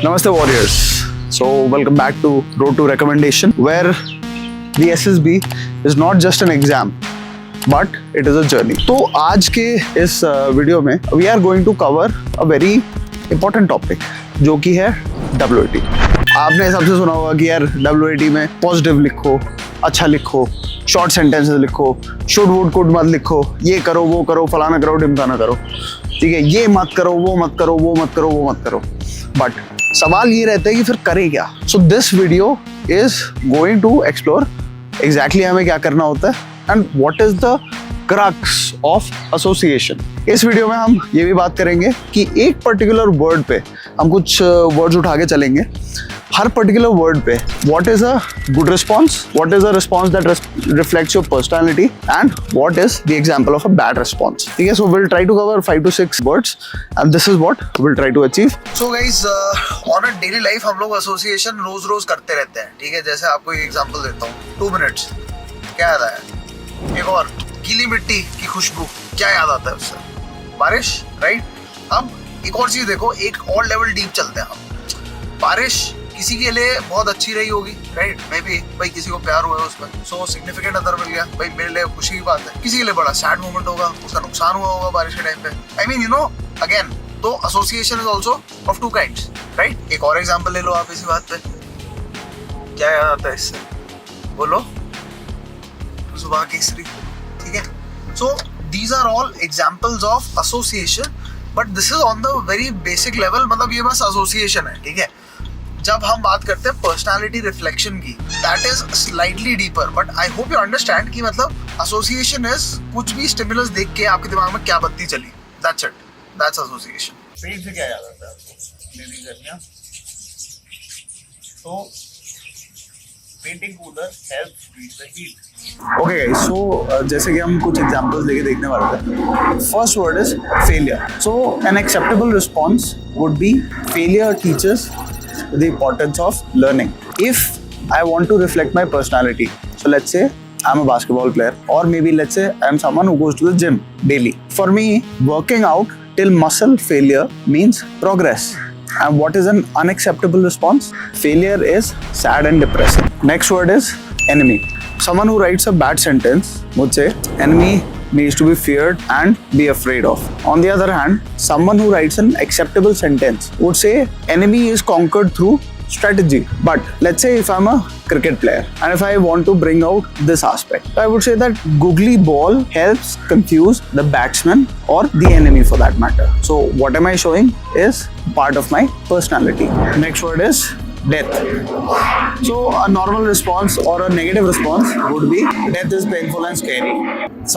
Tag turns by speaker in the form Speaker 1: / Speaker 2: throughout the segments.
Speaker 1: Namaste warriors. So welcome back to Road to Recommendation, where the SSB is not just an exam, but it is a journey. तो आज के इस video में we are going to cover a very important topic, जो कि है WAT. आपने सबसे सुना होगा कि यार WAT में पॉजिटिव लिखो, अच्छा लिखो, शॉर्ट सेंटेंसेस लिखो, शुड वुड कुड मत लिखो, ये करो वो करो, फलाना करो ढिमकाना करो, ठीक है, ये मत करो वो मत करो वो मत करो वो मत करो. बट सवाल ये रहता है कि फिर करें क्या. So this video is going to explore exactly हमें क्या करना होता है and what is the crux of association. इस वीडियो में हम ये भी बात करेंगे कि एक पर्टिकुलर वर्ड पे हम कुछ वर्ड्स उठा के चलेंगे. हर पर्टिकुलर वर्ड पे what is a good response, what is a response that reflects your personality and what is the example of a bad response. ठीक है, so will try to cover 5 to 6 words and this is what will try to achieve.
Speaker 2: So guys, on a daily life हम लोग association रोज करते रहते हैं. ठीक है, जैसे आपको एक एग्जांपल देता हूँ. 2 मिनट्स क्या याद आया? एक और, गीली मिट्टी की खुशबू, क्या याद आता है उससे? बारिश, राइट. अब एक और चीज देखो, एक और लेवल डीप चलते हैं हम. बारिश किसी के लिए बहुत अच्छी रही होगी, राइट. मे बी भाई किसी को प्यार हुआ है उसमें, सो सिग्निफिकेंट अदर मिल गया, भाई मेरे लिए खुशी की बात है. किसी के लिए बड़ा सैड मोमेंट होगा, उसका नुकसान हुआ होगा बारिश के टाइम पे. I mean you know, again तो association is also of 2 kinds, right. एक और एग्जाम्पल ले लो आप इसी बात पे. क्या याद आता है इससे? बोलो. सुबह केसरी. ठीक है, सो these are all examples of association, but this is on the very basic level. मतलब ये बस association है, ठीक है. जब हम बात करते हैं पर्सनालिटी रिफ्लेक्शन की, that is slightly deeper, but I hope you understand कि मतलब association is कुछ भी स्टिमुलस देख के आपके दिमाग में क्या बत्ती चली, that's it, that's association.
Speaker 3: पेट से क्या याद आता है आपको? मेरी गर्मियाँ तो painting cooler helps beat the heat.
Speaker 1: Okay guys, so जैसे कि हम कुछ एग्जांपल्स लेके देखने वाले थे. First word is failure. So an acceptable response would be failure teaches the importance of learning. If I want to reflect my personality, so let's say I'm a basketball player, or maybe let's say I'm someone who goes to the gym daily. For me, working out till muscle failure means progress. And what is an unacceptable response? Failure is sad and depressing. Next word is enemy. Someone who writes a bad sentence would say enemy needs to be feared and be afraid of. On the other hand, someone who writes an acceptable sentence would say enemy is conquered through strategy. But let's say if I'm a cricket player and if I want to bring out this aspect, I would say that googly ball helps confuse the batsman or the enemy for that matter. So what am I showing is part of my personality. Next word is death. So a normal response or a negative response would be death is painful and scary.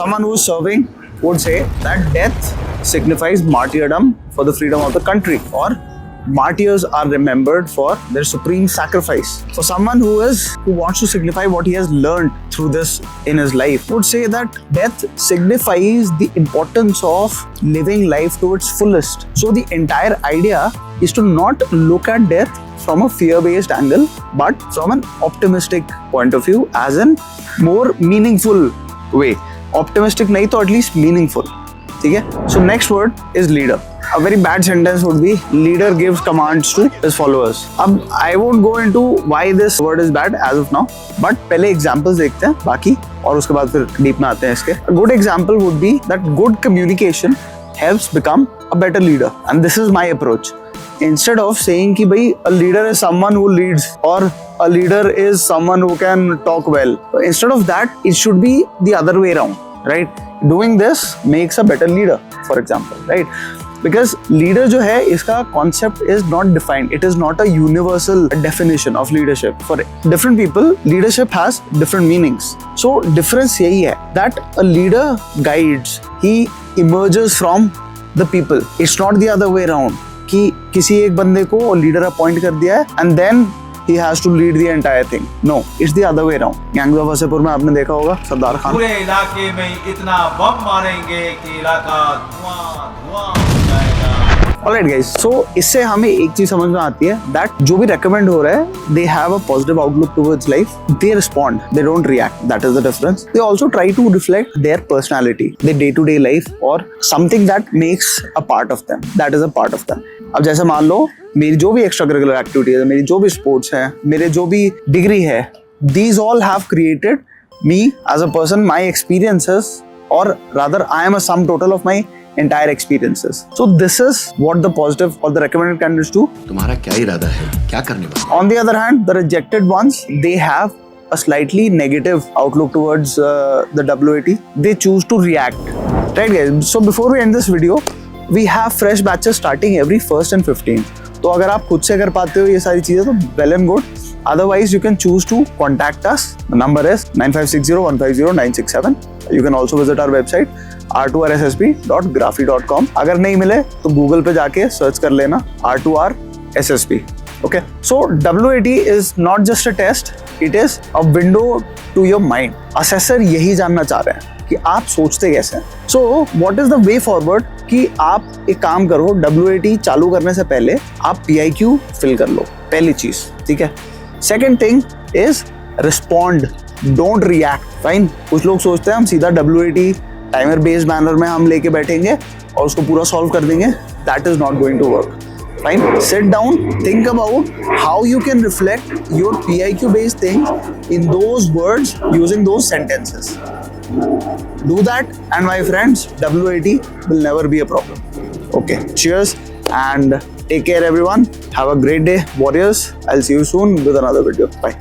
Speaker 1: Someone who is serving would say that death signifies martyrdom for the freedom of the country, or martyrs are remembered for their supreme sacrifice. For someone who wants to signify what he has learned through this in his life, would say that death signifies the importance of living life to its fullest. So the entire idea is to not look at death from a fear-based angle, but from an optimistic point of view, as in more meaningful way. Optimistic नहीं तो at least meaningful. ठीक है. So next word is leader. A very bad sentence would be leader gives commands to his followers. अब I won't go into why this word is bad as of now, but पहले examples देखते हैं बाकी, और उसके बाद फिर deep में आते हैं इसके. A good example would be that good communication helps become a better leader, and this is my approach. Instead of saying कि भाई a leader is someone who leads or a leader is someone who can talk well, instead of that it should be the other way around, right? Doing this makes a better leader, for example, right? Because leader जो है, इसका concept is not defined. It is not a universal definition of leadership. For different people, leadership has different meanings. So difference यही है that a leader guides, he emerges from the people. It's not the other way around कि किसी एक बंदे को leader appoint कर दिया है and then he has to lead the entire thing. No, it's the other way around. Gangs of Wasseypur में आपने देखा होगा सरदार खान.
Speaker 3: पूरे इलाके में इतना बम मारेंगे कि इलाका धुआं धुआं हो जाएगा.
Speaker 1: Alright guys, so इससे हमें एक चीज समझ में आती है that जो भी recommend हो रहा है, they have a positive outlook towards life. They respond, they don't react. That is the difference. They also try to reflect their personality, their day-to-day life, or something that makes a part of them. That is a part of them. अब जैसे मान लो मेरी जो भी extra curricular activities है, मेरी जो भी स्पोर्ट्स है, मेरे जो भी डिग्री है, these all have created me as a person, my experiences, or rather I am a sum total of my entire experiences. So this is what the positive or the recommended candidates do.
Speaker 4: तुम्हारा क्या इरादा है, क्या करने वाले?
Speaker 1: On the other hand, the rejected ones, they have a slightly negative outlook towards the WAT. They choose to react. Right guys, so before we end this video, we have fresh batches starting every 1st and 15th. तो अगर आप खुद से कर पाते हो ये सारी चीजें तो well and good. Otherwise, you can choose to contact us. The number is 9560150967. You can also visit our website r2rssp.graphy.com. अगर नहीं मिले तो Google पे जाके सर्च कर लेना R2R SSP. Okay. So WAT is not just a test. It is a window to your mind. Assessor यही जानना चाह रहे हैं कि आप सोचते कैसे हैं. So what is the way forward? कि आप एक काम करो, WAT चालू करने से पहले आप PIQ फिल कर लो. पहली चीज, ठीक है. Second thing is respond, don't react. Fine. कुछ लोग सोचते हैं हम सीधा WAT टाइमर बेस्ड मैनर में हम लेके बैठेंगे और उसको पूरा सॉल्व कर देंगे. That is not going to work. Fine. Sit down, think about how you can reflect your PIQ based things in those words using those sentences. Do that, and my friends, WAT will never be a problem. Okay, cheers and take care everyone. Have a great day, warriors. I'll see you soon with another video. Bye.